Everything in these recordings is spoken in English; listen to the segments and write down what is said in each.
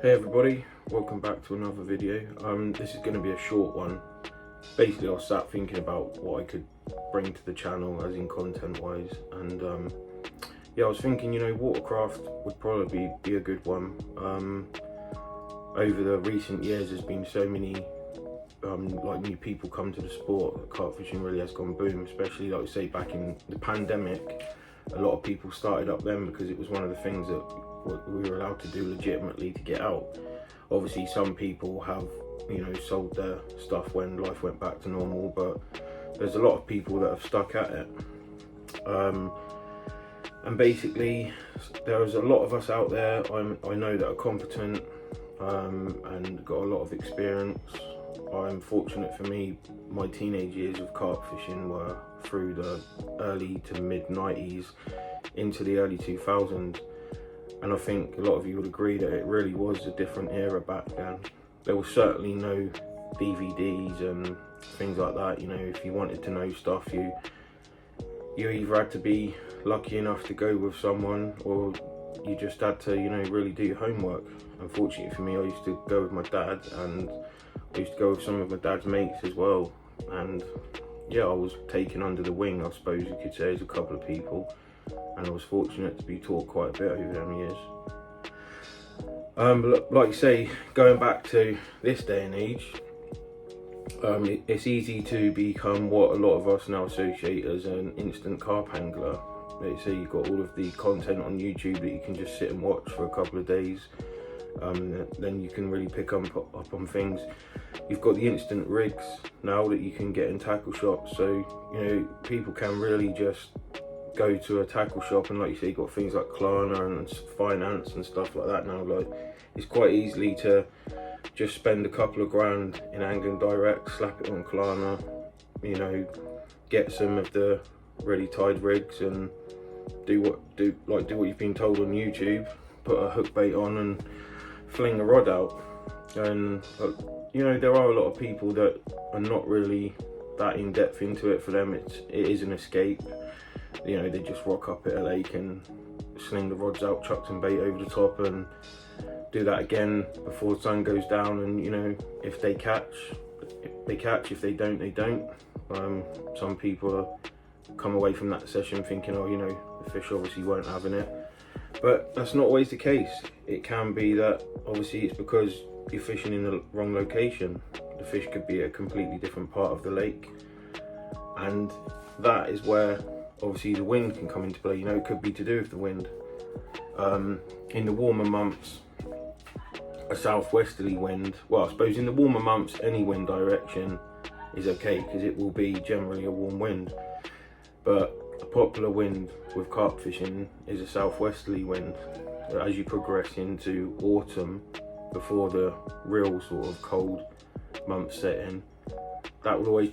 Hey everybody, welcome back to another video. This is going to be a short one. Basically, I was sat thinking about what I could bring to the channel, as in content wise, and yeah, I was thinking, watercraft would probably be a good one. Over the recent years, there's been so many new people come to the sport. Carp fishing really has gone boom, especially like say back in the pandemic. A lot of people started up then because it was one of the things that we were allowed to do legitimately to get out. Obviously some people have sold their stuff when life went back to normal, but there's a lot of people that have stuck at it, and basically there's a lot of us out there I know that are competent and got a lot of experience. I'm fortunate, for me, my teenage years of carp fishing were through the early to mid 90s into the early 2000s. And I think a lot of you would agree that it really was a different era back then. There was certainly no DVDs and things like that. If you wanted to know stuff, you either had to be lucky enough to go with someone, or you just had to, really do your homework. Unfortunately for me, I used to go with my dad, and I used to go with some of my dad's mates as well. And yeah, I was taken under the wing, I suppose you could say, as a couple of people. And I was fortunate to be taught quite a bit over them years. But like I say, going back to this day and age, it's easy to become what a lot of us now associate as an instant carp angler. Like say, you've got all of the content on YouTube that you can just sit and watch for a couple of days. Then you can really pick up on things. You've got the instant rigs now that you can get in tackle shops, so people can really just go to a tackle shop, and like you say, you've got things like Klarna and finance and stuff like that now. Like, it's quite easily to just spend a couple of grand in angling direct, slap it on Klarna, get some of the ready tied rigs and do what you've been told on YouTube, put a hook bait on and fling a rod out. And there are a lot of people that are not really that in depth into it. For them, it is an escape. They just rock up at a lake and sling the rods out, chuck some bait over the top, and do that again before the sun goes down. And if they catch, they catch. If they don't, they don't. Some people come away from that session thinking, the fish obviously weren't having it. But that's not always the case. It can be that obviously it's because you're fishing in the wrong location. The fish could be at a completely different part of the lake, and that is where obviously the wind can come into play. It could be to do with the wind. In the warmer months, a southwesterly wind, well, I suppose in the warmer months any wind direction is okay, because it will be generally a warm wind. But a popular wind with carp fishing is a southwesterly wind. As you progress into autumn, before the real sort of cold months set in, that will always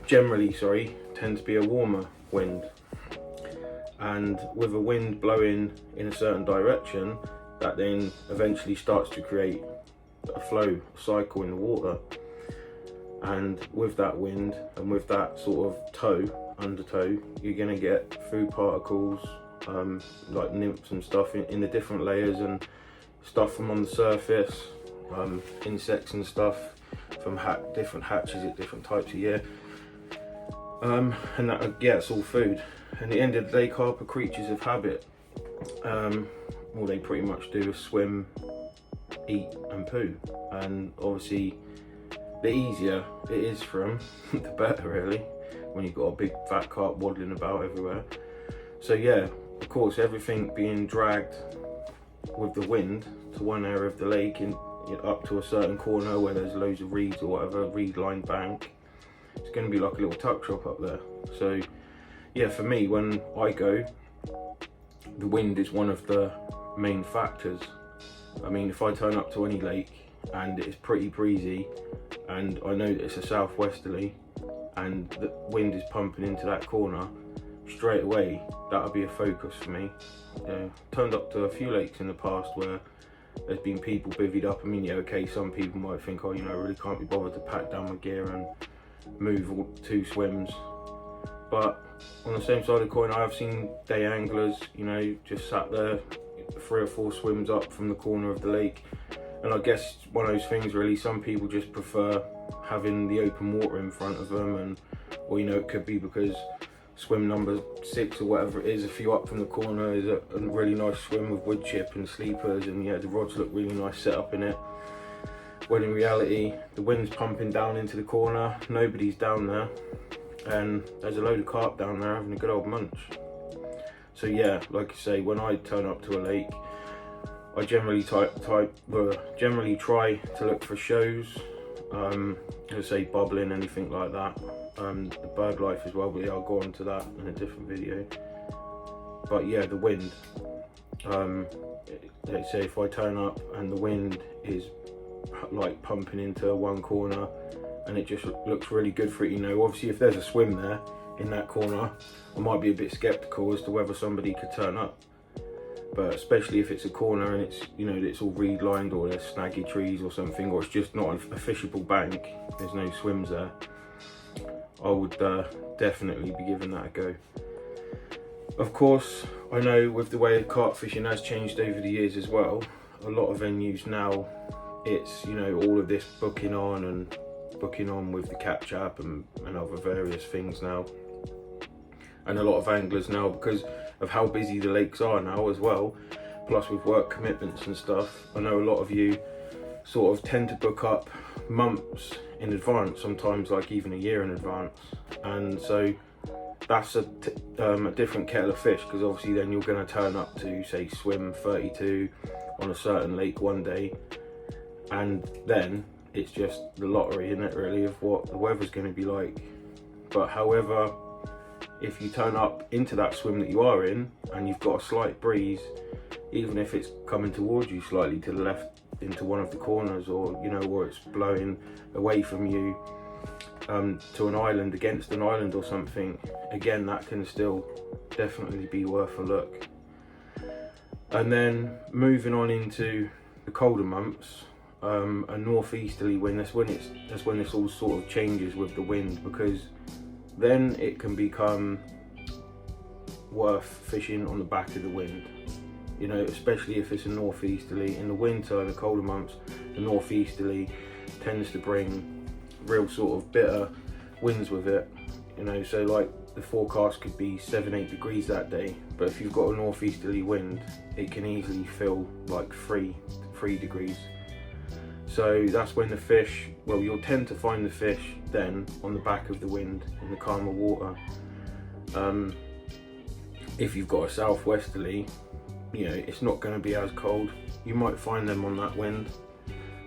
generally tend to be a warmer wind. And with a wind blowing in a certain direction, that then eventually starts to create a flow, a cycle in the water. And with that wind and with that sort of undertow, you're going to get food particles, like nymphs and stuff in the different layers, and stuff from on the surface, insects and stuff from different hatches at different types of year. And that, it's all food. And at the end of the day, carp are creatures of habit. All they pretty much do is swim, eat and poo. And obviously the easier it is for them, the better really, when you've got a big fat carp waddling about everywhere. So yeah, of course, everything being dragged with the wind to one area of the lake and up to a certain corner where there's loads of reeds or whatever, reed lined bank, it's going to be like a little tuck shop up there. So yeah, for me, when I go, the wind is one of the main factors. I mean, if I turn up to any lake and it's pretty breezy and I know that it's a southwesterly and the wind is pumping into that corner, straight away that'll be a focus for me. Turned up to a few lakes in the past where there's been people bivvied up. I mean, yeah, okay, some people might think, I really can't be bothered to pack down my gear and move all 2 swims. But on the same side of the coin, I have seen day anglers, just sat there 3 or 4 swims up from the corner of the lake, And I guess one of those things really, some people just prefer having the open water in front of them, and or you know, it could be because swim number 6 or whatever it is, a few up from the corner, is a really nice swim with wood chip and sleepers, and yeah, the rods look really nice set up in it. When in reality, the wind's pumping down into the corner, nobody's down there, and there's a load of carp down there having a good old munch. So yeah, like I say, when I turn up to a lake, I generally try to look for shows, let's say bubbling, anything like that. The bird life as well, but yeah, I'll go on to that in a different video. But yeah, the wind. Let's say if I turn up and the wind is like pumping into one corner and it just looks really good for it, you know, obviously if there's a swim there in that corner, I might be a bit skeptical as to whether somebody could turn up. But especially if it's a corner and it's, you know, it's all reed lined, or there's snaggy trees or something, or it's just not a fishable bank, there's no swims there, I would definitely be giving that a go. Of course, I know with the way carp fishing has changed over the years as well, a lot of venues now, it's, you know, all of this booking on with the catch app and other various things now. And a lot of anglers now, because of how busy the lakes are now as well, plus with work commitments and stuff, I know a lot of you sort of tend to book up months in advance, sometimes like even a year in advance, and so that's a different kettle of fish, because obviously then you're going to turn up to, say, swim 32 on a certain lake one day, and then it's just the lottery, isn't it, really, of what the weather's going to be like. But however, if you turn up into that swim that you are in and you've got a slight breeze, even if it's coming towards you slightly to the left into one of the corners, or you know, or it's blowing away from you to an island, against an island or something, again, that can still definitely be worth a look. And then moving on into the colder months, a northeasterly wind, that's when this all sort of changes with the wind, because then it can become worth fishing on the back of the wind, you know, especially if it's a northeasterly. In the winter, the colder months, the northeasterly tends to bring real sort of bitter winds with it, you know, so like the forecast could be 7-8 degrees that day, but if you've got a northeasterly wind, it can easily feel like 3 degrees. So that's when the fish, well, you'll tend to find the fish then on the back of the wind in the calmer water. If you've got a southwesterly, you know, it's not going to be as cold. You might find them on that wind,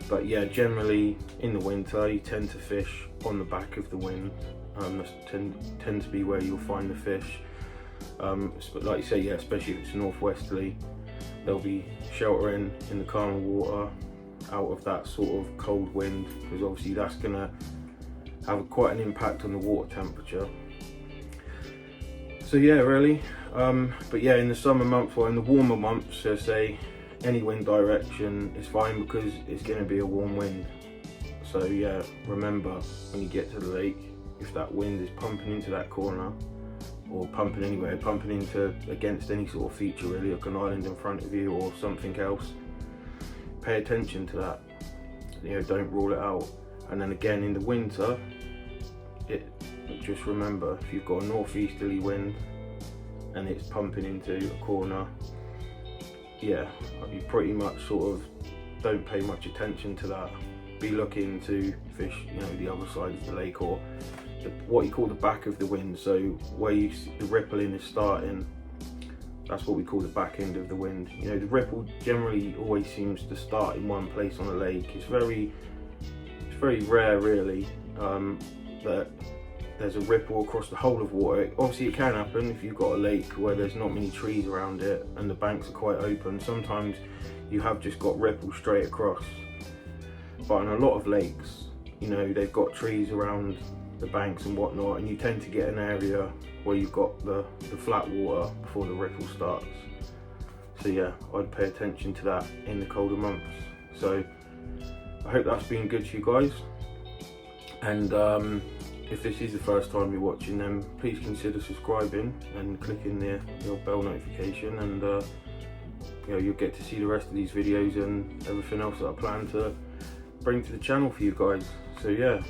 but yeah, generally in the winter you tend to fish on the back of the wind. That tend to be where you'll find the fish. Like you say, yeah, especially if it's northwesterly, they'll be sheltering in the calmer water out of that sort of cold wind, because obviously that's going to have quite an impact on the water temperature. So yeah, really, but yeah, in the summer months, or in the warmer months, so say any wind direction is fine, because it's going to be a warm wind. So yeah, remember when you get to the lake, if that wind is pumping into that corner, or pumping anywhere, pumping into against any sort of feature really, like an island in front of you or something else, pay attention to that, you know, don't rule it out. And then again in the winter, just remember, if you've got a northeasterly wind and it's pumping into a corner, yeah, you pretty much sort of don't pay much attention to that. Be looking to fish, you know, the other side of the lake, or what you call the back of the wind. So where you see the rippling is starting, that's what we call the back end of the wind. You know, the ripple generally always seems to start in one place on a lake. It's very rare really that there's a ripple across the whole of water. Obviously it can happen if you've got a lake where there's not many trees around it and the banks are quite open. Sometimes you have just got ripple straight across. But in a lot of lakes, you know, they've got trees around the banks and whatnot, and you tend to get an area where you've got the flat water before the ripple starts. So yeah, I'd pay attention to that in the colder months. So I hope that's been good to you guys, and if this is the first time you're watching, then please consider subscribing and clicking the bell notification, and you'll get to see the rest of these videos and everything else that I plan to bring to the channel for you guys. So yeah,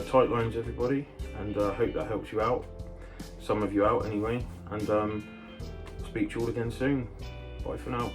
tight lines everybody, and I hope that helps you out, some of you out anyway, and speak to you all again soon. Bye for now.